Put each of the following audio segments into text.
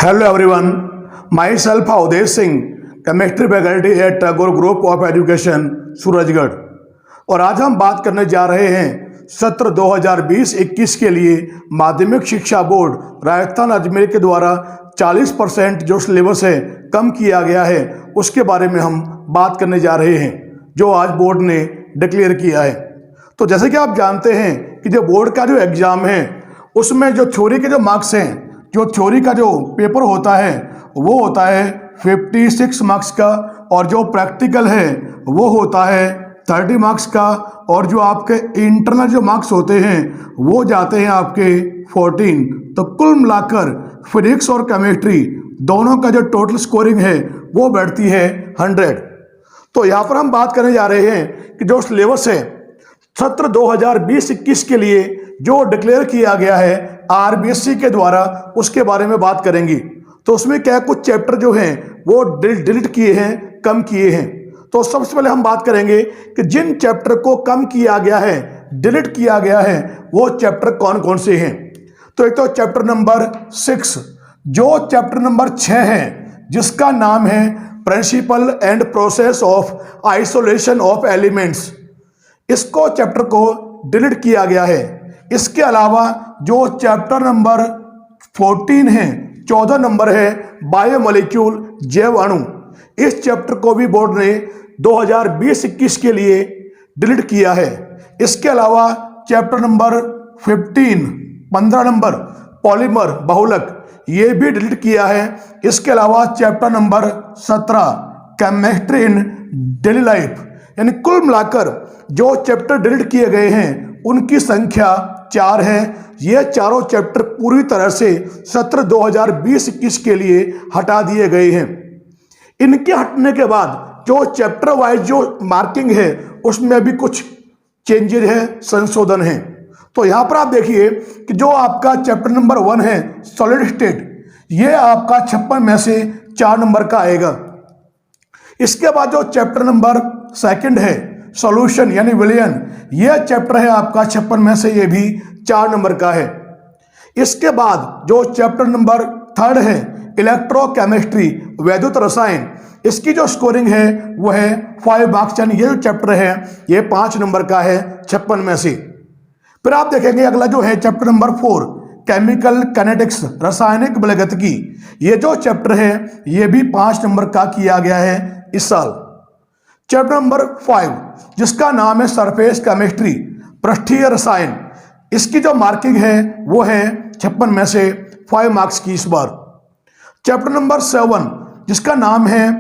Hello everyone, myself Avdesh Singh, chemistry faculty at Tagore group of education Surajgarh. और आज हम बात करने जा रहे हैं सत्र 2020-21 के लिए माध्यमिक शिक्षा बोर्ड राजस्थान अजमेर के द्वारा 40% जो सिलेबस है कम किया गया है उसके बारे में हम बात करने जा रहे हैं, जो आज बोर्ड ने डिक्लेयर किया है। तो जैसे कि आप जानते हैं कि जो बोर्ड का जो एग्ज़ाम है उसमें जो थ्योरी के जो मार्क्स हैं, जो थ्योरी का जो पेपर होता है वो होता है 56 मार्क्स का, और जो प्रैक्टिकल है वो होता है 30 मार्क्स का, और जो आपके इंटरनल जो मार्क्स होते हैं वो जाते हैं आपके 14। तो कुल मिलाकर फिजिक्स और केमिस्ट्री दोनों का जो टोटल स्कोरिंग है वो बैठती है 100। तो यहाँ पर हम बात करने जा रहे हैं कि जो सिलेबस है सत्र 2020-21 के लिए जो डिक्लेयर किया गया है आरबीएससी के द्वारा, उसके बारे में बात करेंगे। तो उसमें क्या कुछ चैप्टर जो हैं वो डिलीट किए हैं, कम किए हैं। तो सबसे पहले हम बात करेंगे कि जिन चैप्टर को कम किया गया है, डिलीट किया गया है, वो चैप्टर कौन कौन से हैं। तो एक तो चैप्टर नंबर 6, जो चैप्टर नंबर 6 है जिसका नाम है principle and process of isolation of elements, इसको चैप्टर को डिलीट किया गया है। इसके अलावा जो चैप्टर नंबर 14 है, 14 नंबर है बायोमोलिक्यूल जैव अणु, इस चैप्टर को भी बोर्ड ने 2020-21 के लिए डिलीट किया है। इसके अलावा चैप्टर नंबर 15 नंबर पॉलीमर बहुलक, ये भी डिलीट किया है। इसके अलावा chapter number 17 chemistry in daily life, यानी कुल मिलाकर जो चैप्टर डिलीट किए गए हैं उनकी संख्या 4 है। ये चारों चैप्टर पूरी तरह से सत्र 2020-21 के लिए हटा दिए गए हैं। इनके हटने के बाद जो चैप्टर वाइज जो मार्किंग है उसमें भी कुछ चेंजेज है, संशोधन है। तो यहाँ पर आप देखिए कि जो आपका चैप्टर नंबर 1 है सॉलिड स्टेट, ये आपका 56 में से 4 नंबर का आएगा। इसके बाद जो चैप्टर नंबर 2 है सॉल्यूशन यानी विलयन, यह चैप्टर है आपका 56 में से ये भी 4 नंबर का है। इसके बाद जो चैप्टर नंबर 3 है इलेक्ट्रोकेमिस्ट्री वैद्युत रसायन, इसकी जो स्कोरिंग है वो है 5 मार्क्स, यानी ये जो चैप्टर है ये 5 नंबर का है 56 में से। फिर आप देखेंगे अगला जो है चैप्टर नंबर 4 केमिकल कैनेटिक्स रासायनिक बलगतिकी, ये जो चैप्टर है ये भी 5 नंबर का किया गया है इस साल। चैप्टर नंबर 5 जिसका नाम है सरफेस केमिस्ट्री पृष्ठीय रसायन, इसकी जो मार्किंग है वो है 56 में से 5 मार्क्स की इस बार। चैप्टर नंबर 7 जिसका नाम है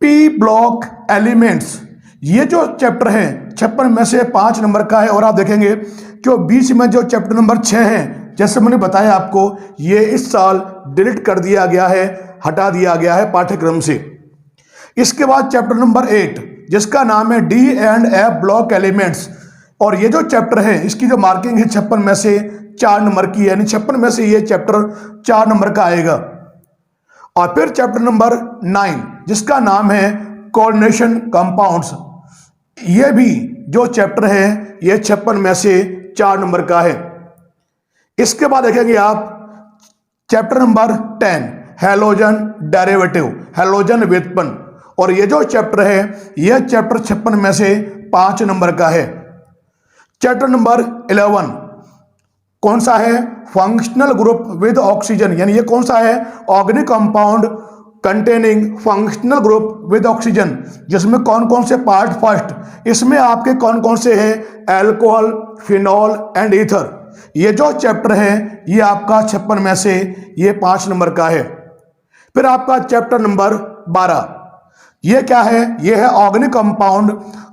पी ब्लॉक एलिमेंट्स, ये जो चैप्टर है 56 में से 5 नंबर का है। और आप देखेंगे कि बीच में जो चैप्टर नंबर 6 है, जैसे मैंने बताया आपको, ये इस साल डिलीट कर दिया गया है, हटा दिया गया है पाठ्यक्रम से। इसके बाद चैप्टर नंबर 8 जिसका नाम है D and F block elements, और ये जो चैप्टर है इसकी जो मार्किंग है 56 में से 4 नंबर की, यानी 56 में से ये चैप्टर 4 नंबर का आएगा। और फिर चैप्टर नंबर 9 जिसका नाम है कोऑर्डिनेशन कंपाउंड्स, ये भी जो चैप्टर है ये 56 में से 4 नंबर का है। इसके बाद देखेंगे आप chapter number 10 halogen derivative, halogen व्युत्पन्न, और ये जो चैप्टर है यह चैप्टर 56 में से 5 नंबर का है। चैप्टर नंबर 11 कौन सा है, फंक्शनल ग्रुप विद ऑक्सीजन, यानी ये कौन सा है, organic compound containing functional group with oxygen, जिसमें कौन कौन से पार्ट फर्स्ट, इसमें आपके कौन कौन से हैं, एल्कोहल, फिनॉल एंड ईथर, ये जो चैप्टर है ये आपका 56 में से ये 5 नंबर का है। फिर आपका चैप्टर नंबर 12 ये क्या है, ये है organic compound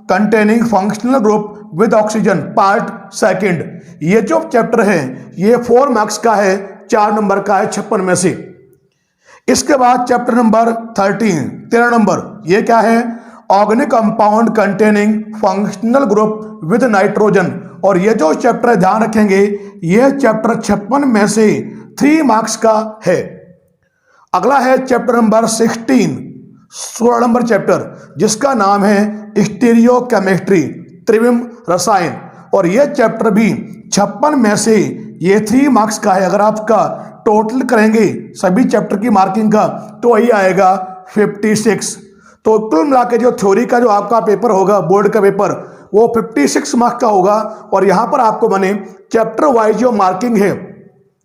containing functional group with oxygen part 2, ये जो चैप्टर है ये 4 मार्क्स का है, 4 नंबर का है 56 में से। इसके बाद चैप्टर नंबर 13 नंबर, ये क्या है, organic compound containing functional group with nitrogen, और ये जो चैप्टर ध्यान रखेंगे ये चैप्टर 56 में से 3 मार्क्स का है। अगला है चैप्टर नंबर 16 नंबर चैप्टर जिसका नाम है स्टीरियो केमिस्ट्री त्रिविम रसायन, और यह चैप्टर भी 56 में से ये 3 मार्क्स का है। अगर आपका टोटल करेंगे सभी चैप्टर की मार्किंग का तो वही आएगा 56। तो कुल मिला के जो थ्योरी का जो आपका पेपर होगा, बोर्ड का पेपर, वो 56 मार्क्स का होगा। और यहाँ पर आपको मैंने चैप्टर वाइज जो मार्किंग है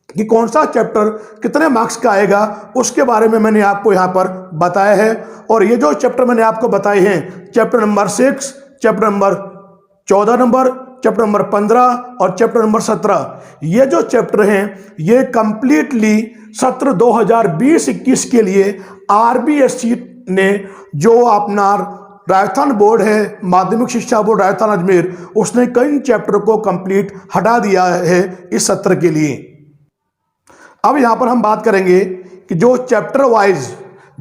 कि कौन सा चैप्टर कितने मार्क्स का आएगा उसके बारे में मैंने आपको यहाँ पर बताया है। और ये जो चैप्टर मैंने आपको बताए हैं, chapter number 6, chapter number 14 number, chapter number 15 और चैप्टर नंबर 17, ये जो चैप्टर हैं ये कंप्लीटली सत्र 2020-21 के लिए आरबीएससी ने जो अपना राजस्थान बोर्ड है, माध्यमिक शिक्षा बोर्ड राजस्थान अजमेर, उसने कई चैप्टर को कंप्लीट हटा दिया है इस सत्र के लिए। अब यहाँ पर हम बात करेंगे कि जो चैप्टर वाइज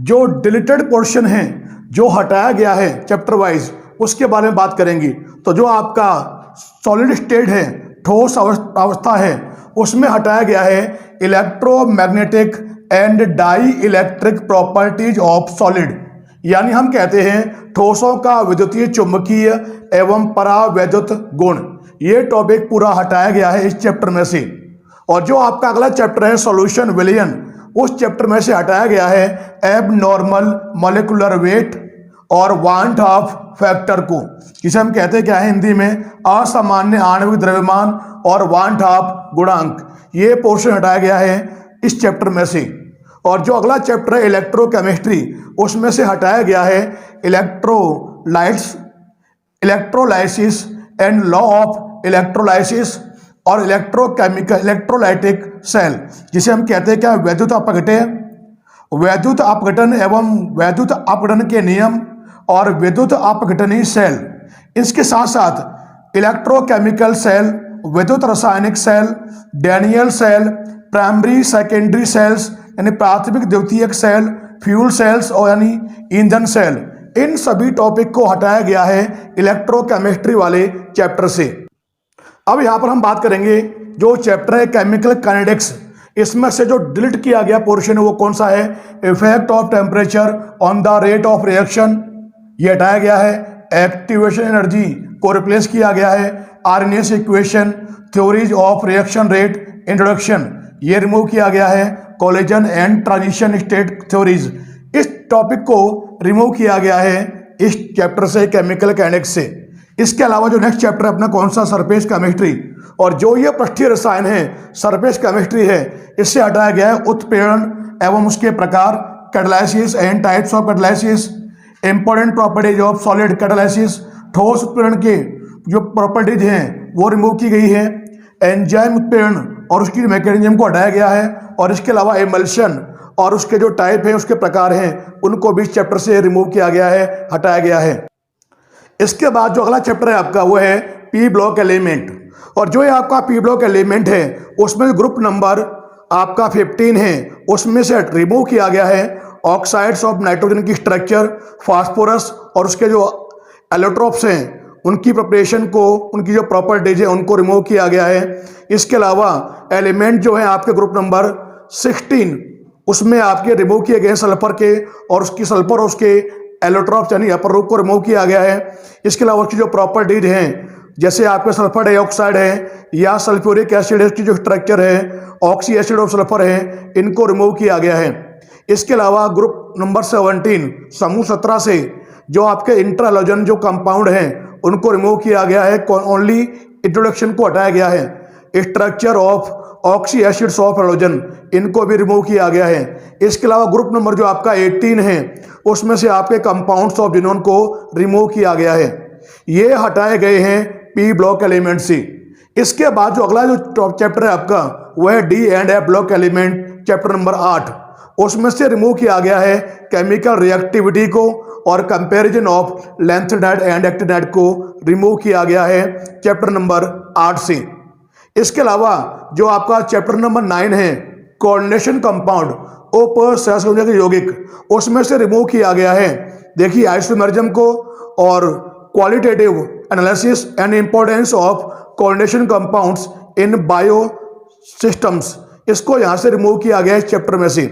जो डिलीटेड पोर्शन है, जो हटाया गया है चैप्टर वाइज, उसके बारे में बात करेंगे। तो जो आपका सॉलिड स्टेट है, ठोस अवस्था है, उसमें हटाया गया है electromagnetic and dielectric properties of solid, यानी हम कहते हैं ठोसों का विद्युतीय चुंबकीय एवं परावैद्युत गुण। ये टॉपिक पूरा हटाया गया है इस चैप्टर में से। और जो आपका अगला चैप्टर है सॉल्यूशन विलयन, उस चैप्टर में से हटाया गया है एबनॉर्मल मॉलिक्यूलर वेट और वांट ऑफ फैक्टर को, जिसे हम कहते हैं क्या है हिंदी में, असामान्य आणविक द्रव्यमान और वांट ऑफ गुणांक। ये पोर्शन हटाया गया है इस चैप्टर में से। और जो अगला चैप्टर है इलेक्ट्रोकेमिस्ट्री, उसमें से हटाया गया है electrolysis and law of electrolysis और इलेक्ट्रोलाइटिक सेल, जिसे हम कहते हैं क्या, वैद्युत अपघट्य, वैद्युत अपघटन एवं वैद्युत अपघटन के नियम और विद्युत अपघटनीय सेल। इसके साथ साथ इलेक्ट्रोकेमिकल सेल, विद्युत रासायनिक cell, Daniell cell, primary secondary cells यानी प्राथमिक द्वितीयक सेल, फ्यूल सेल्स और यानी ईंधन सेल, इन सभी टॉपिक को हटाया गया है इलेक्ट्रोकेमिस्ट्री वाले चैप्टर से। अब यहाँ पर हम बात करेंगे जो चैप्टर है केमिकल काइनेटिक्स, इसमें से जो डिलीट किया गया पोर्शन है वो कौन सा है, effect of temperature on the rate of reaction, ये हटाया गया है। एक्टिवेशन एनर्जी को रिप्लेस किया गया है। Arrhenius equation, theories of reaction rate introduction, ये रिमूव किया गया है। Collision and transition state theories, इस टॉपिक को रिमूव किया गया है इस चैप्टर से, केमिकल काइनेटिक्स से। इसके अलावा जो नेक्स्ट चैप्टर है अपना कौन सा, सरफेस केमिस्ट्री, और जो ये पृष्ठीय रसायन है, सरफेस केमिस्ट्री है, इससे हटाया गया है उत्प्रेरण एवं उसके प्रकार, catalysis and types of catalysis, important properties of solid catalysis, ठोस उत्प्रेरण के जो प्रॉपर्टीज हैं वो रिमूव की गई है। एंजाइम उत्प्रेरण और उसकी मैकेनिज्म को हटाया गया है। और इसके अलावा एमल्शन और उसके जो टाइप हैं, उसके प्रकार हैं, उनको भी इस चैप्टर से रिमूव किया गया है, हटाया गया है। इसके बाद जो अगला चैप्टर है आपका वो है पी ब्लॉक एलिमेंट, और जो ये आपका पी ब्लॉक एलिमेंट है उसमें ग्रुप नंबर आपका 15 है, उसमें से रिमूव किया गया है ऑक्साइड्स ऑफ नाइट्रोजन की स्ट्रक्चर, फास्फोरस और उसके जो एलोट्रोप्स हैं उनकी प्रिपरेशन को, उनकी जो प्रॉपर्टीज है उनको रिमूव किया गया है। इसके अलावा एलिमेंट जो है आपके ग्रुप नंबर 16, उसमें आपके रिमूव किए गए सल्फर के और उसकी सल्फर और उसके एलोट्रोप्स यानी अपर रूप को रिमूव किया गया है। इसके अलावा उसकी जो प्रॉपर्टीज हैं, जैसे आपके सल्फर डाइऑक्साइड है या सल्फ्यूरिक एसिड की जो स्ट्रक्चर है, ऑक्सी एसिड ऑफ सल्फर है, इनको रिमूव किया गया है। इसके अलावा ग्रुप नंबर 17 समूह 17 से जो आपके इंटर हैलोजन जो कंपाउंड हैं उनको रिमूव किया गया है, ओनली इंट्रोडक्शन को हटाया गया है। Structure of oxy acids of halogen, इनको भी रिमूव किया गया है। इसके अलावा ग्रुप नंबर जो आपका 18 है उसमें से आपके कंपाउंड्स ऑफ जिनोन को रिमूव किया गया है। ये हटाए गए हैं पी ब्लॉक एलिमेंट से। इसके बाद जो अगला जो चैप्टर है आपका वो है D and F block element, chapter number 8, उसमें से रिमूव किया गया है केमिकल रिएक्टिविटी को और comparison of lanthanide and actinide को रिमूव किया गया है चैप्टर नंबर 8 से। इसके अलावा जो आपका चैप्टर नंबर 9 है कोऑर्डिनेशन कंपाउंड उपसहसंयोजक यौगिक, उसमें से रिमूव किया गया है देखिए आइसोमरिज्म को और qualitative analysis and importance of coordination compounds in bio systems, इसको यहाँ से रिमूव किया गया है इस चैप्टर में से।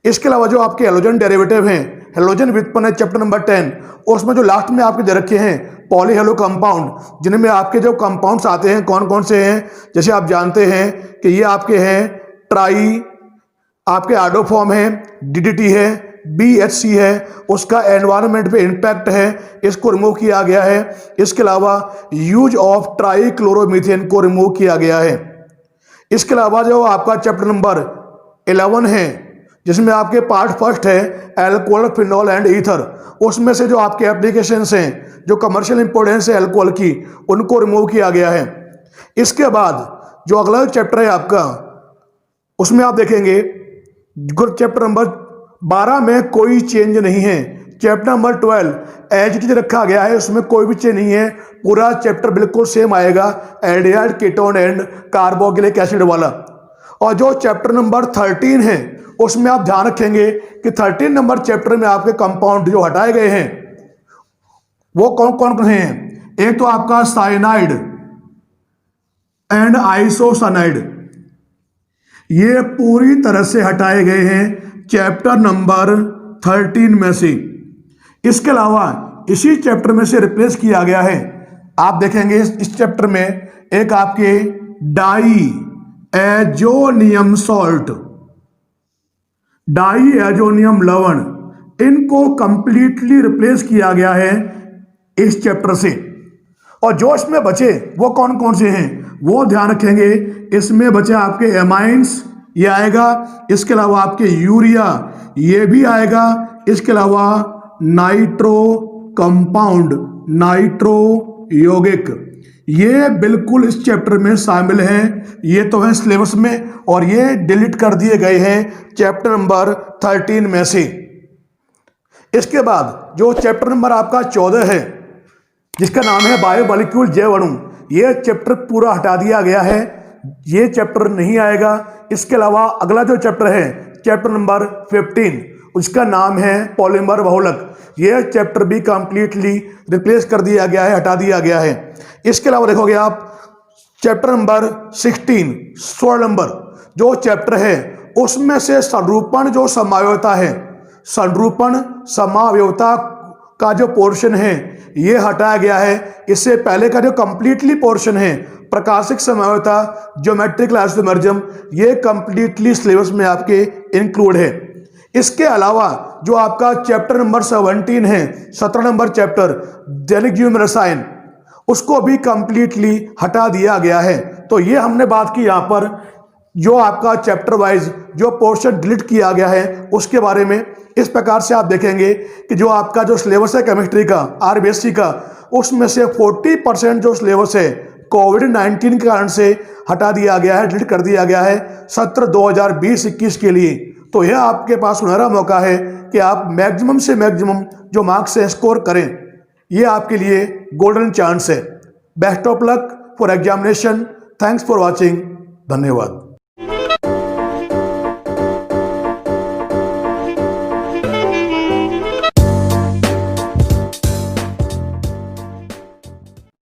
इसके अलावा जो आपके हेलोजन डेरिवेटिव हैं, हेलोजन व्युत्पन्न है चैप्टर नंबर 10, उसमें जो लास्ट में आपके दे रखे हैं पॉलीहेलो कंपाउंड, जिनमें आपके जो कंपाउंड्स आते हैं कौन कौन से हैं, जैसे आप जानते हैं कि ये आपके हैं ट्राई आपके आर्डो फॉर्म है, डीडीटी है, बीएचसी है, उसका एनवायरनमेंट पे इम्पैक्ट है, इसको रिमूव किया गया है। इसके अलावा यूज ऑफ ट्राईक्लोरोमीथेन को रिमूव किया गया है। इसके अलावा जो आपका चैप्टर नंबर 11 है, जिसमें आपके पार्ट फर्स्ट है एल्कोहल, फिनॉल एंड ईथर, उसमें से जो आपके एप्लीकेशंस हैं, जो कमर्शियल इंपोर्टेंस है एल्कोहल की, उनको रिमूव किया गया है। इसके बाद जो अगला चैप्टर है आपका, उसमें आप देखेंगे चैप्टर नंबर 12 में कोई चेंज नहीं है। Chapter number 12 as it is रखा गया है, उसमें कोई भी चेंज नहीं है। पूरा चैप्टर बिल्कुल सेम आएगा, aldehyde, ketone and carboxylic acid वाला। और जो चैप्टर नंबर 13 है, उसमें आप ध्यान रखेंगे कि 13 नंबर चैप्टर में आपके कंपाउंड जो हटाए गए हैं वो कौन कौन से हैं। एक तो आपका साइनाइड एंड आइसोसाइनाइड, ये पूरी तरह से हटाए गए हैं चैप्टर नंबर 13 में से। इसके अलावा इसी चैप्टर में से रिप्लेस किया गया है, आप देखेंगे इस चैप्टर में एक आपके diazonium salt, diazonium लवण, इनको कंप्लीटली रिप्लेस किया गया है इस चैप्टर से। और जो इसमें बचे वो कौन कौन से हैं वो ध्यान रखेंगे। इसमें बचे आपके एमाइंस, ये आएगा। इसके अलावा आपके यूरिया, ये भी आएगा। इसके अलावा नाइट्रो कंपाउंड, नाइट्रो यौगिक, ये बिल्कुल इस चैप्टर में शामिल हैं। ये तो है सिलेबस में और ये डिलीट कर दिए गए हैं चैप्टर नंबर 13 में से। इसके बाद जो चैप्टर नंबर आपका 14 है, जिसका नाम है बायोमॉलिक्यूल, जैव अणु, ये चैप्टर पूरा हटा दिया गया है, ये चैप्टर नहीं आएगा। इसके अलावा अगला जो चैप्टर है चैप्टर नंबर 15, उसका नाम है पॉलीमर बहुलक, ये चैप्टर भी कंप्लीटली रिप्लेस कर दिया गया है, हटा दिया गया है। इसके अलावा देखोगे आप चैप्टर नंबर 16 नंबर जो चैप्टर है, उसमें से संरूपण जो समावयवता है, संरूपण समावयवता का जो पोर्शन है ये हटाया गया है। इससे पहले का जो कंप्लीटली पोर्शन है प्रकाशिक समावयवता, ज्योमेट्रिकल आइसोमरिज्म, ये कंप्लीटली सिलेबस में आपके इंक्लूड है। इसके अलावा जो आपका चैप्टर नंबर 17 है, 17 नंबर चैप्टर दैनिक जीवन में रसायन, उसको भी कंप्लीटली हटा दिया गया है। तो ये हमने बात की यहाँ पर जो आपका चैप्टर वाइज जो पोर्शन डिलीट किया गया है उसके बारे में। इस प्रकार से आप देखेंगे कि जो आपका जो सिलेबस है केमिस्ट्री का, आरबीएससी का, उसमें से 40% जो सिलेबस है कोविड-19 के कारण से हटा दिया गया है, डिलीट कर दिया गया है सत्र 2020-21 के लिए। तो यह आपके पास सुनहरा मौका है कि आप मैक्सिमम से मैक्सिमम जो मार्क्स है स्कोर करें, ये आपके लिए गोल्डन चांस है। Best of luck for examination. Thanks for watching. धन्यवाद।